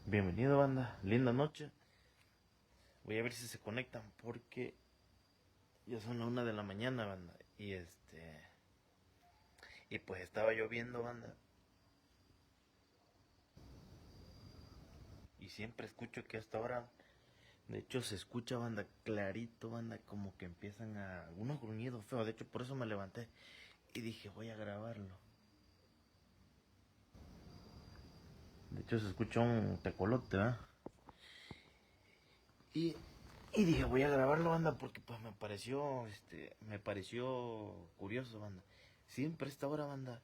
Bienvenido, banda. Linda noche. Voy a ver si se conectan porque ya son las 1 de la mañana, banda. Y pues estaba lloviendo, banda. Y siempre escucho que hasta ahora, de hecho, se escucha, banda, clarito, banda, como que empiezan a algunos gruñidos feos. De hecho, por eso me levanté y dije, voy a grabarlo. De hecho, se escucha un tecolote, ¿verdad? Y, y dije, voy a grabarlo, banda, porque pues me pareció curioso, banda. Siempre a esta hora, banda,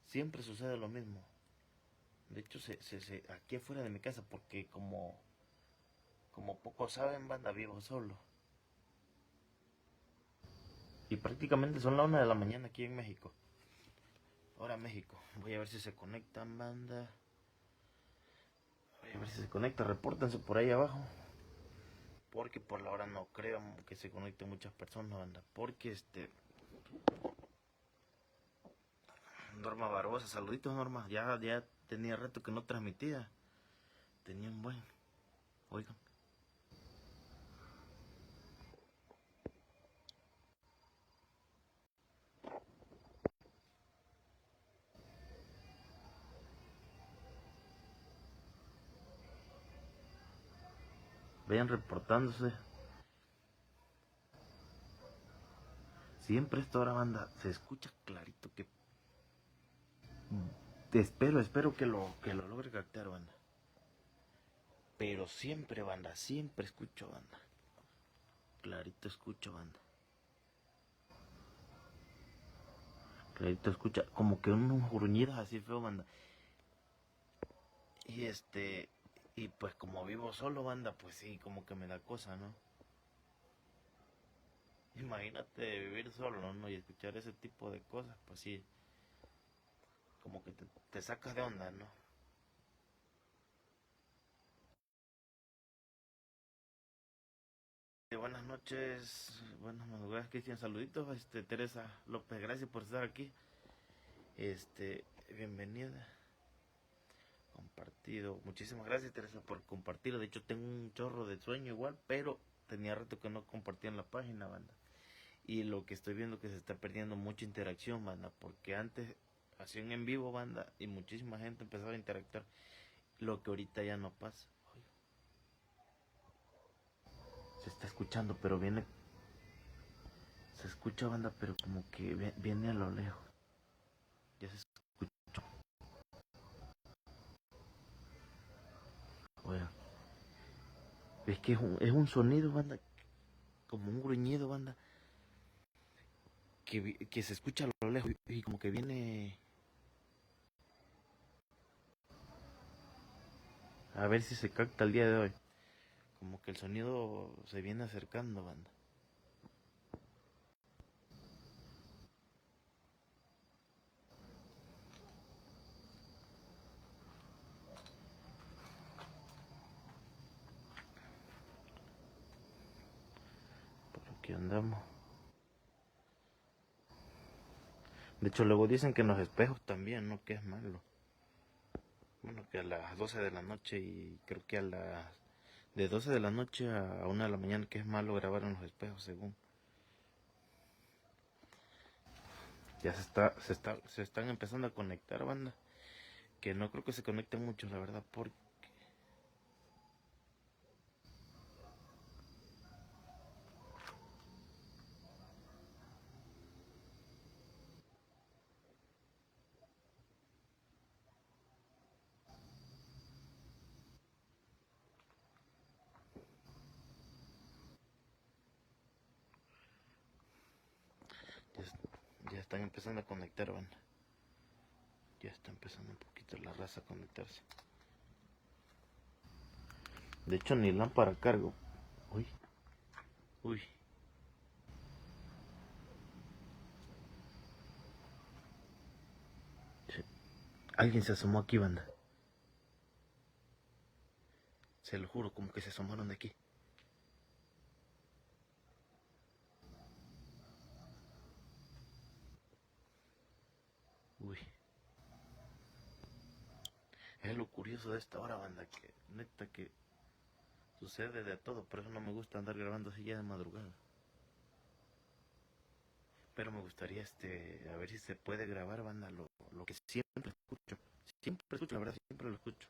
siempre sucede lo mismo. De hecho, aquí afuera de mi casa, porque como pocos saben, banda, vivo solo. Y prácticamente son la 1 de la mañana aquí en México. Ahora México. Voy a ver si se conectan, banda. Voy a ver si se conecta. Repórtense por ahí abajo. Porque por la hora no creo que se conecten muchas personas, banda. Porque Norma Barbosa, saluditos, Norma. Ya tenía rato que no transmitía. Tenía un buen. Oigan. Vayan reportándose. Siempre esta hora, banda, se escucha clarito que... espero que lo logre captar, banda. Pero siempre, banda, siempre escucho, banda. Clarito escucho, banda. Clarito escucha, como que unos gruñidos así feo, banda. Y y pues como vivo solo, banda, pues sí, como que me da cosa, ¿no? Imagínate vivir solo, ¿no? Y escuchar ese tipo de cosas, pues sí, como que te sacas de onda, ¿no? Buenas noches, buenas madrugadas, Cristian. Saluditos, Teresa López, gracias por estar aquí. Bienvenida. Compartido. Muchísimas gracias, Teresa, por compartirlo. De hecho, tengo un chorro de sueño igual, pero tenía rato que no compartía en la página, banda. Y lo que estoy viendo que se está perdiendo mucha interacción, banda, porque antes hacían en vivo, banda, y muchísima gente empezaba a interactuar, lo que ahorita ya no pasa. Se está escuchando, pero se escucha, banda, pero como que viene a lo lejos. Ya se escucha. Oiga, es que es un sonido, banda, como un gruñido, banda, que se escucha a lo lejos y como que viene. A ver si se capta el día de hoy. Como que el sonido se viene acercando, banda. Por aquí andamos. De hecho, luego dicen que en los espejos también, ¿no? Que es malo. Bueno, que a las 12 de la noche y creo que de 12 de la noche a 1 de la mañana que es malo grabar en los espejos, según. Ya se están empezando a conectar, banda. Que no creo que se conecten muchos, la verdad, porque ya están empezando a conectar, banda. Ya está empezando un poquito la raza a conectarse. De hecho, ni lámpara cargo. Uy, uy. Alguien se asomó aquí, banda. Se lo juro, como que se asomaron de aquí. Uy. Es lo curioso de esta hora, banda, que neta que sucede de todo. Por eso no me gusta andar grabando así ya de madrugada. Pero me gustaría a ver si se puede grabar, banda, lo que siempre escucho. Siempre escucho, la verdad, siempre lo escucho.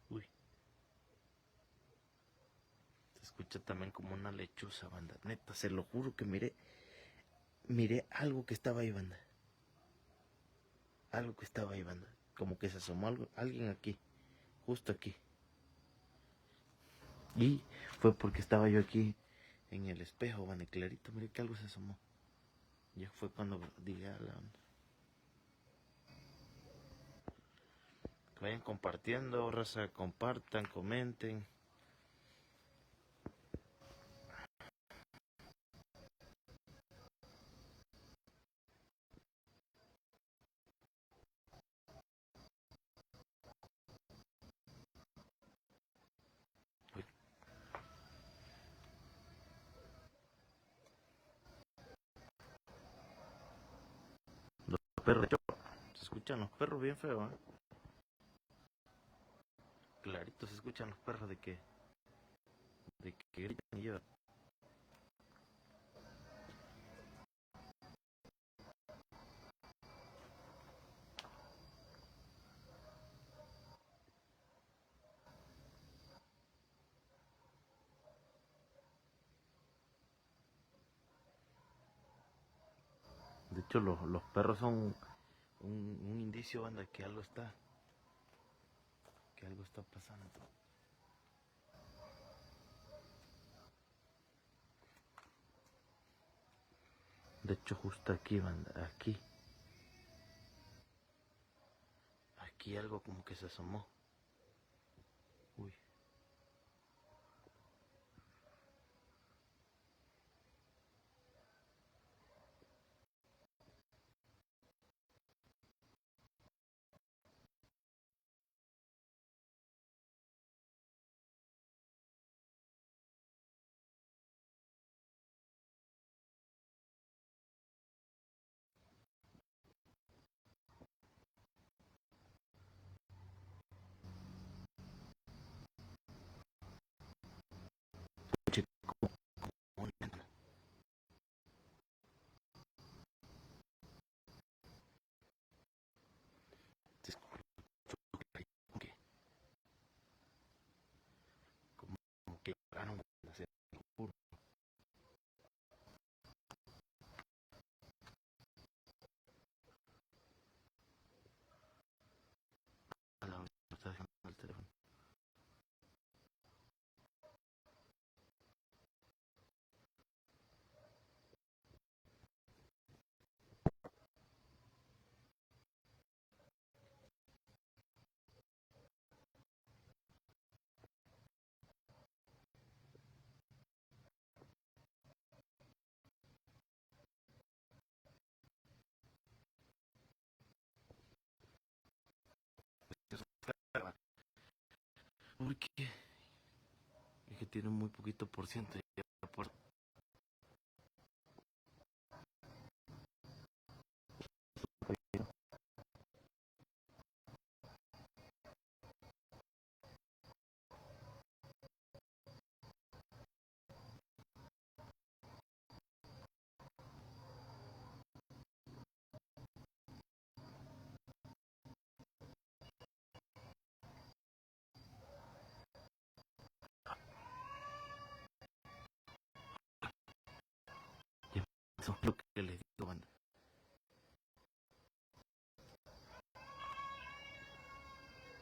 Uy, se escucha también como una lechuza, banda. Neta, se lo juro que miré algo que estaba ahí, banda. Algo que estaba ahí, banda. Como que se asomó alguien aquí, justo aquí. Y fue porque estaba yo aquí en el espejo, banda, y clarito, miré que algo se asomó. Ya fue cuando dije a la onda. Que vayan compartiendo, raza, compartan, comenten. Uy, los perros, de hecho, se escuchan los perros bien feos, ¿eh? Clarito se escuchan los perros de que gritan y lloran. De hecho, los perros son un indicio, banda, que algo está pasando. De hecho, justo aquí, banda, aquí algo como que se asomó. Uy, che, ¿cómo le anda? Se escuchó como que lloraron, banda, se lo juro. A la vez me está dejando el teléfono. Porque es que tiene muy poquito por ciento. Por... Eso es lo que les digo, banda.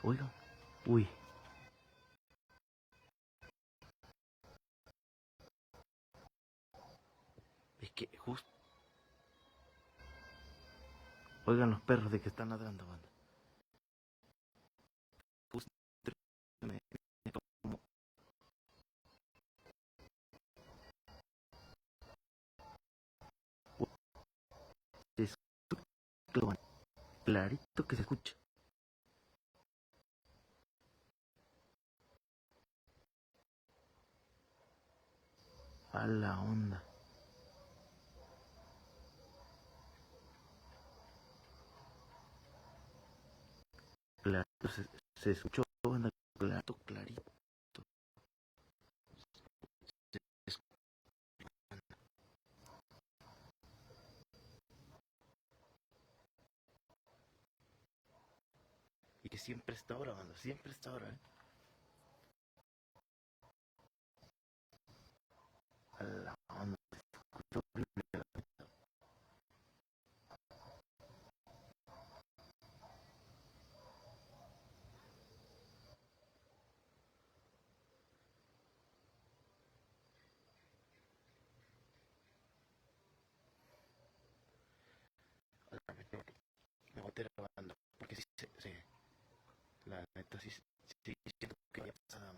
Oigan, uy, es que justo. Oigan los perros de que están ladrando, banda. Justo me como se escucha, clarito que se escucha. A la onda. Claro, se escuchó banda, claro, clarito. Se Y que siempre está ahora, banda, siempre está ahora, A la onda, se escuchó horrible. A la me voy a meter a banda, porque sí, la neta sí, siento que ya pasada.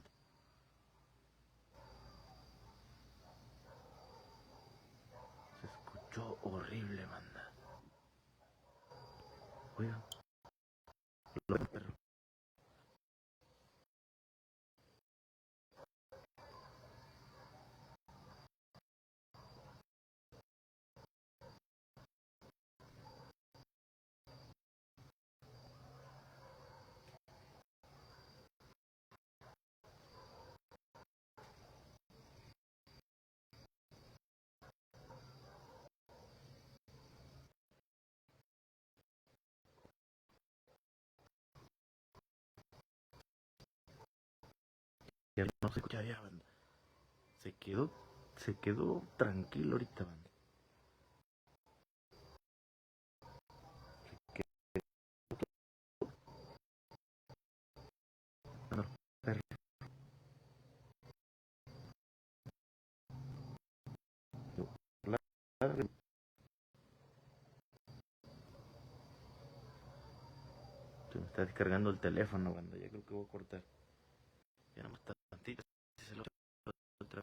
Se escuchó horrible, banda. Oigan, perro. Ya no se escucha ya, banda. Se quedó, se quedó tranquilo ahorita, banda. Se quedó, perro. Se me está descargando el teléfono, banda. Ya creo que voy a cortar. Ya no me está tantito. Se lo otra.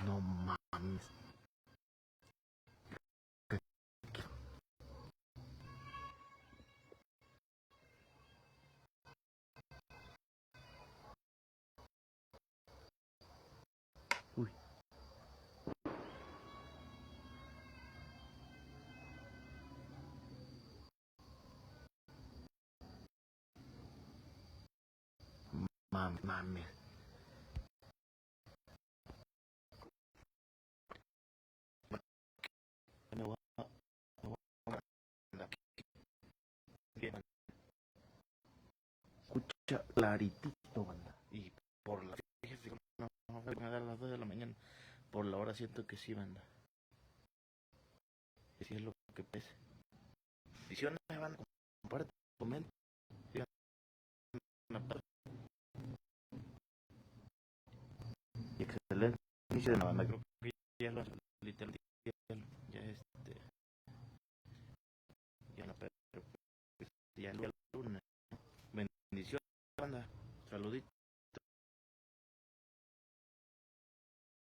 No mames. Uy. Mames. Me voy a escucha claritito, banda. Y por la fíjese, no, me van a dar las 2 de la mañana. Por la hora siento que sí, banda. Que sí es lo que pese. Visiones, banda. Comparte, comenta. Y excelente inicio de la banda. Creo que ya lo literalmente ya ya no, pero ya el lunes. Bendiciones, banda.